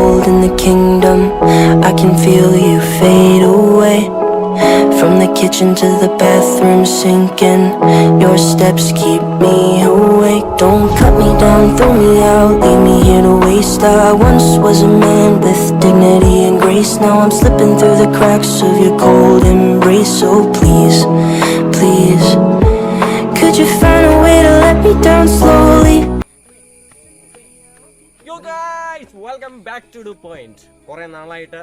cold in the kingdom. I can feel you fade away. From the kitchen to the bathroom sinking, your steps keep me awake. Don't cut me down, throw me out, leave me here to waste. I once was a man with dignity and grace. Now I'm slipping through the cracks of your cold embrace. So please, please, could you find a way to let me down slowly? Yo guys, welcome back to the point. കുറേ നാളായിട്ട്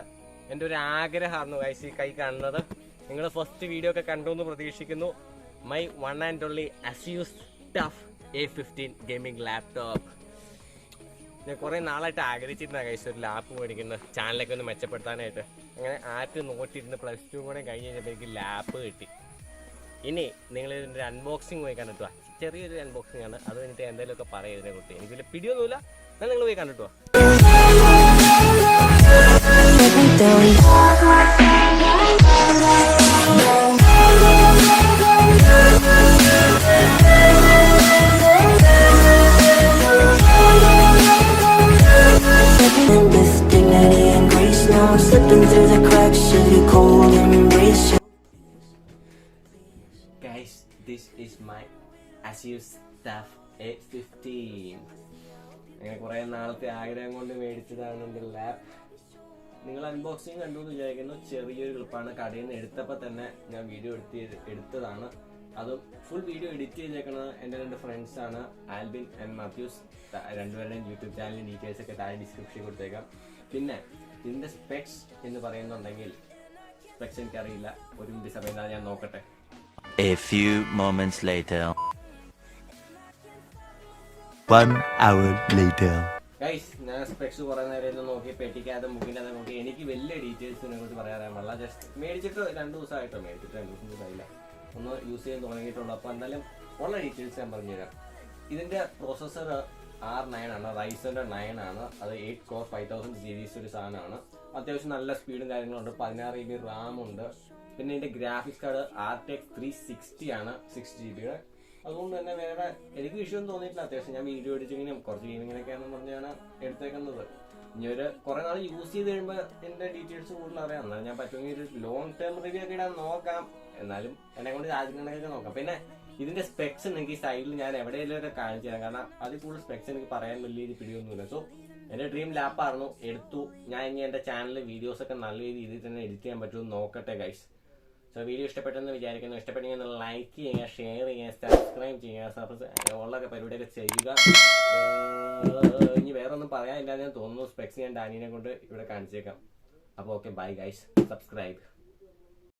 എൻ്റെ ഒരു ആഗ്രഹമായിരുന്നു guys ഈ കൈ കാണുന്നത്. നിങ്ങൾ first video ഒക്കെ കണ്ടു എന്ന് പ്രതീക്ഷിക്കുന്നു. My one and only Asus TUF A15 gaming laptop. ഞാൻ കുറേ നാളായിട്ട് ആഗ്രഹിച്ചിരുന്ന ഗൈസ് ഒരു ലാപ്പ് മേടിക്കുന്നത്, ചാനലൊക്കെ ഒന്ന് മെച്ചപ്പെടുത്താനായിട്ട്. അങ്ങനെ ആറ്റ് നോട്ടിരുന്ന് +2 കൂടെ കഴിഞ്ഞ് കഴിഞ്ഞപ്പോഴേക്ക് ലാപ്പ് കിട്ടി. ഇനി നിങ്ങൾ ഇതിൻ്റെ ഒരു അൺബോക്സിങ് പോയി കണ്ടിട്ടുവാ. ചെറിയൊരു അൺബോക്സിംഗ് ആണ്, അത് കഴിഞ്ഞിട്ട് എന്തെങ്കിലുമൊക്കെ പറയാം ഇതിനെ കുറിച്ച്. എനിക്ക് വലിയ പിടിയൊന്നുമില്ല, എന്നാൽ നിങ്ങൾ പോയി കണ്ടിട്ടുവാ. With dignity and grace, now I'm slipping through the cracks of your cold embrace. Guys, this is my Asus TUF A15. അങ്ങനെ കുറേ നാളത്തെ ആഗ്രഹം കൊണ്ട് മേടിച്ചതാണ് എൻ്റെ ലാപ്പ്. നിങ്ങൾ അൺബോക്സിങ് കണ്ടു എന്ന് വിചാരിക്കുന്നു. ചെറിയൊരു ക്ലിപ്പാണ്, കടയിൽ നിന്ന് എടുത്തപ്പോൾ തന്നെ ഞാൻ വീഡിയോ എടുത്തതാണ്. അതും ഫുൾ വീഡിയോ എഡിറ്റ് ചെയ്തേക്കുന്നത് എൻ്റെ 2 ഫ്രണ്ട്സാണ്, ആൽബിൻ ആൻഡ് മാത്യൂസ്. രണ്ടുപേരുടെയും യൂട്യൂബ് ചാനൽ ഡീറ്റെയിൽസ് ഒക്കെ താഴെ ഡിസ്ക്രിപ്ഷനിൽ കൊടുത്തേക്കാം. പിന്നെ ഇതിൻ്റെ സ്പെക്സ് എന്ന് പറയുന്നുണ്ടെങ്കിൽ സ്പെക്സ് എനിക്കറിയില്ല, ഒരു മിനിറ്റ് സമയം ഞാൻ നോക്കട്ടെ. A few moments later. 1 hour later. Guys, ഞാൻ സ്പെക്സ് കുറേ നേരം നോക്കി, പെട്ടിക്കകത്ത് മുക്കിനകത്ത് നോക്കി. എനിക്ക് വലിയ ഡീറ്റെയിൽസിനെ കുറിച്ച് പറയാറില്ല. ജസ്റ്റ് മേടിച്ചിട്ട് 2 ദിവസമായിട്ടോ, മേടിച്ചിട്ട് 2 ദിവസം ആയില്ല, ഒന്ന് യൂസ് ചെയ്യാൻ തുടങ്ങിയിട്ടുള്ളൂ. അപ്പോൾ എന്തായാലും ഉള്ള ഡീറ്റെയിൽസ് ഞാൻ പറഞ്ഞുതരാം. ഇതിൻ്റെ പ്രോസസ്സർ R9 ആണ്, റൈസൻ്റെ 9 ആണ്. അത് 8 core 5000 സീരീസ് ഒരു സാധനമാണ്. അത്യാവശ്യം നല്ല സ്പീഡും കാര്യങ്ങളുണ്ട്. 16 GB റാം ഉണ്ട്. പിന്നെ ഇതിൻ്റെ ഗ്രാഫിക്സ് കാർഡ് RTX 360 ആണ്, 6 GB. അതുകൊണ്ട് തന്നെ വേറെ എനിക്ക് വിഷയമൊന്നും തോന്നിയിട്ടില്ല. അത്യാവശ്യം ഞാൻ വീഡിയോ എഡിറ്റിങ്ങിനും കുറച്ച് ഗെയിമിങ്ങിനൊക്കെയാണെന്ന് പറഞ്ഞാണ് എടുത്തേക്കുന്നത്. ഇനി ഒരു കുറേ നാൾ യൂസ് ചെയ്ത് കഴിയുമ്പോൾ എൻ്റെ ഡീറ്റെയിൽസ് കൂടുതൽ അറിയാം. എന്നാലും ഞാൻ പറ്റുമെങ്കിൽ ഒരു ലോങ് ടേം റിവ്യൂ ഒക്കെ ഇടാൻ നോക്കാം. എന്നാലും എന്നെ കൊണ്ട് രാജ്യങ്ങളൊക്കെ നോക്കാം. പിന്നെ ഇതിൻ്റെ സ്പെക്സ് എനിക്ക് സൈഡിൽ ഞാൻ എവിടെയെങ്കിലുമൊക്കെ കാണിച്ചു തരാം. കാരണം അതിൽ കൂടുതൽ സ്പെക്സ് എനിക്ക് പറയാൻ വലിയ പിടിയൊന്നുമില്ല. സോ എൻ്റെ ഡ്രീം ലാപ്പായിരുന്നു, എടുത്തു. ഞാൻ ഇനി എൻ്റെ ചാനലിൽ വീഡിയോസൊക്കെ നല്ല രീതിയിൽ തന്നെ എഡിറ്റ് ചെയ്യാൻ പറ്റുമെന്ന് നോക്കട്ടെ ഗൈസ്. സോ വീഡിയോ ഇഷ്ടപ്പെട്ടെന്ന് വിചാരിക്കുന്നു. ഇഷ്ടപ്പെട്ടെങ്കിൽ ലൈക്ക് ചെയ്യുക, ഷെയർ ചെയ്യുക, സബ്സ്ക്രൈബ് ചെയ്യുക, ഉള്ളൊക്കെ പരിപാടിയൊക്കെ ചെയ്യുക. ഇനി വേറെ ഒന്നും പറയാനില്ല ഞാൻ തോന്നുന്നു. സ്പെക്സ് ഞാൻ ഡാനിനെ കൊണ്ട് ഇവിടെ കാണിച്ചേക്കാം. അപ്പോൾ ഓക്കെ, ബൈ ഗൈസ്, സബ്സ്ക്രൈബ്.